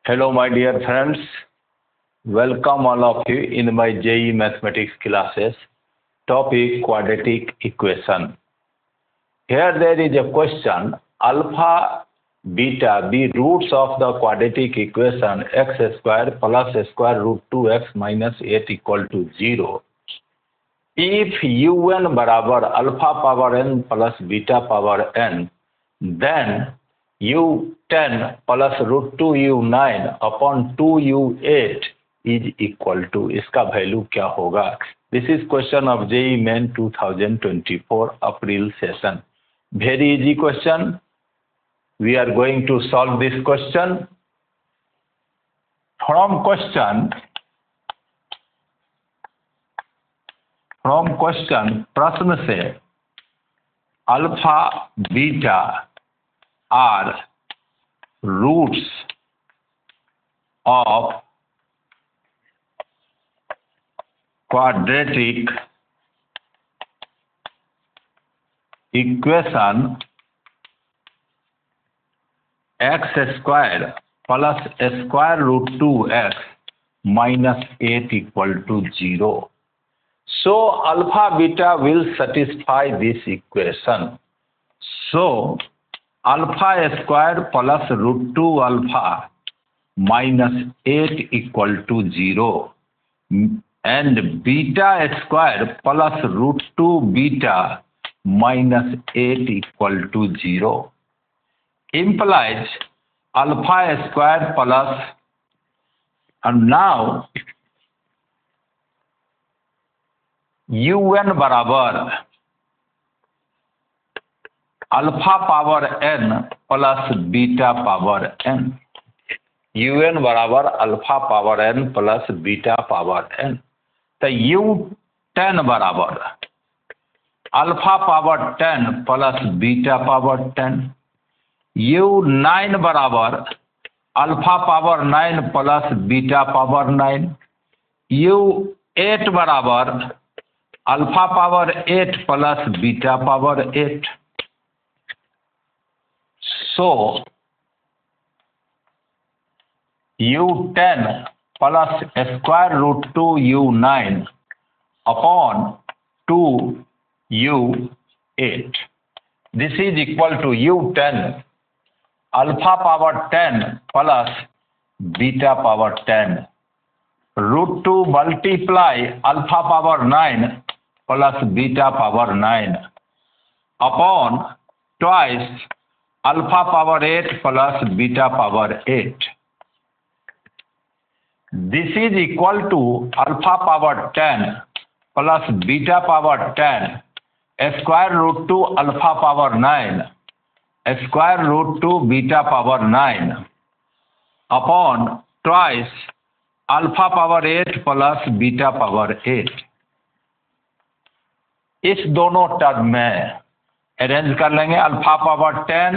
Hello, my dear friends. Welcome all of you in my JEE Mathematics classes. Topic quadratic equation. Here there is a question. Alpha, beta be roots of the quadratic equation x square plus square root 2x minus 8 equal to 0. If un बराबर alpha power n plus beta power n, then u10 plus root 2 u9 upon 2 u8 is equal to, इसका value क्या होगा? This is question of JEE Main 2024 April session. Very easy question. We are going to solve this question. From question प्रश्न से alpha beta are roots of quadratic equation x square plus square root 2x minus 8 equal to 0. So alpha beta will satisfy this equation. So alpha square plus root 2 alpha minus 8 equal to 0. And beta square plus root 2 beta minus 8 equal to 0 implies alpha square plus, and now un बराबर alpha power n plus beta power n. un बराबर alpha power n plus beta power n. तो u10 बराबर alpha power 10 plus beta power 10. u9 बराबर alpha power 9 plus beta power 9. u8 बराबर alpha power 8 plus beta power 8. So u10 plus square root 2 u9 upon 2 u8. This is equal to u10 alpha power 10 plus beta power 10. Root 2 multiply alpha power 9 plus beta power 9 upon twice alpha power 8 plus beta power 8. This is equal to alpha power 10 plus beta power 10 square root 2 alpha power 9 square root 2 beta power 9 upon twice alpha power 8 plus beta power 8. इस दोनों term में arrange कर लेंगे. Alpha power 10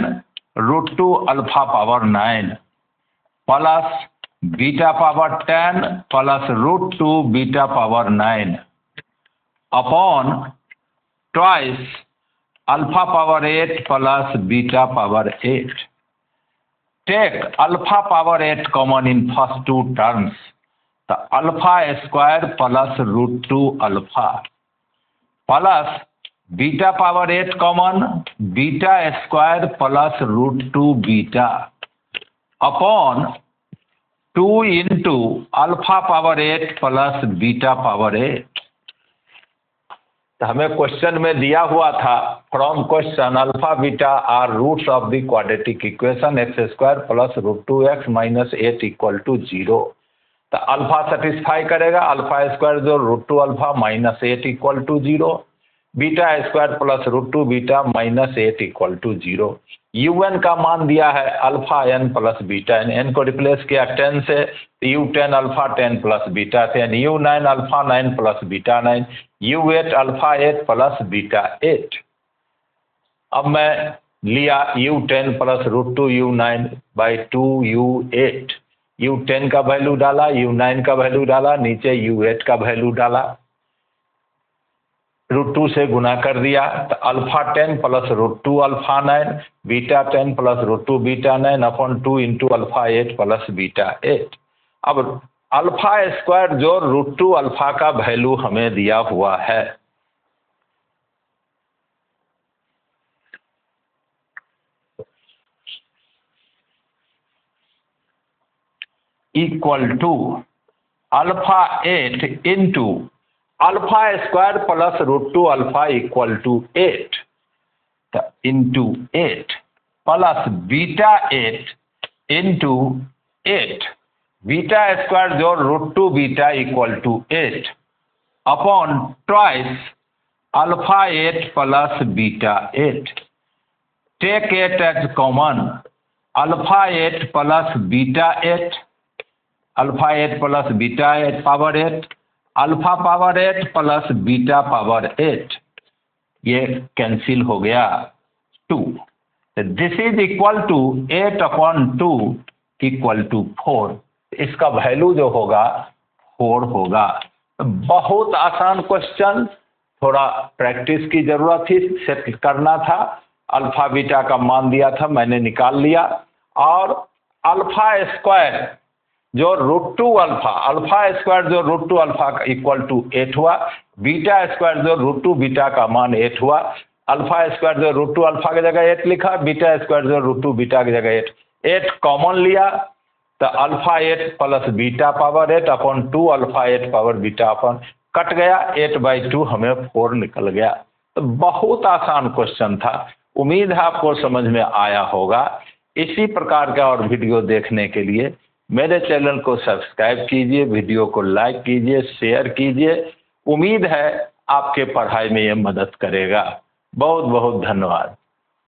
root 2 alpha power 9 plus beta power 10 plus root 2 beta power 9 upon twice alpha power 8 plus beta power 8. Take alpha power 8 common in first two terms. तो alpha square plus root 2 alpha plus beta power 8 common beta square plus root 2 beta upon 2 into alpha power 8 plus beta power 8. तो हमें question में दिया हुआ था from question alpha beta are roots of the quadratic equation X square plus root 2x minus 8 equal to 0. तो alpha satisfy करेगा. Alpha square जो root 2 alpha minus 8 equal to 0. Beta square plus root 2 beta minus 8 equal to 0. un का मान दिया है alpha n plus beta n. n को replace किया 10 से. u10 alpha 10 plus beta 10. u9 alpha 9 plus beta 9. u8 alpha 8 plus beta 8. अब मैं लिया u10 plus root 2 u9 by 2 u8. u10 का वैल्यू डाला, u9 का वैल्यू डाला, नीचे u8 का वैल्यू डाला. √2 से गुना कर दिया तो alpha 10 plus √2 alpha 9 beta 10 plus √2 beta 9 upon 2 into alpha 8 plus beta 8। अब अल्फा स्क्वायर जो √2 अल्फा का वैल्यू हमें दिया हुआ है equal to alpha 8 into alpha square plus √2 alpha equal to 8 into 8 plus beta 8 into 8 beta square जो √2 beta equal to 8 upon twice alpha 8 plus beta 8। Take 8 as common, alpha 8 plus beta 8, alpha 8 plus beta 8 power 8, alpha power 8 plus beta power 8, ये cancel हो गया 2। This is equal to 8 upon 2 equal to 4। इसका value जो होगा 4 होगा। बहुत आसान question, थोड़ा प्रैक्टिस की जरूरत थी, सेट करना था। अल्फा बीटा का मान दिया था, मैंने निकाल लिया। और अल्फा स्क्वायर जो √2 अल्फा, अल्फा स्क्वायर जो √2 अल्फा का इक्वल टू 8 हुआ, बीटा स्क्वायर जो √2 बीटा का मान 8 हुआ, अल्फा स्क्वायर जो √2 अल्फा की जगह 8 लिखा, बीटा स्क्वायर जो √2 बीटा की जगह 8 कॉमन लिया तो alpha 8 plus beta power 8 upon 2 alpha 8 power beta upon cut गया, 8/2 हमें 4 निकल गया। तो बहुत आसान क्वेश्चन था। उम्मीद है आपको समझ में आया होगा। इसी प्रकार का और वीडियो देखने के लिए मेरे चैनल को सब्सक्राइब कीजिए, वीडियो को लाइक कीजिए, शेयर कीजिए। उम्मीद है आपके पढ़ाई में ये मदद करेगा। बहुत बहुत धन्यवाद।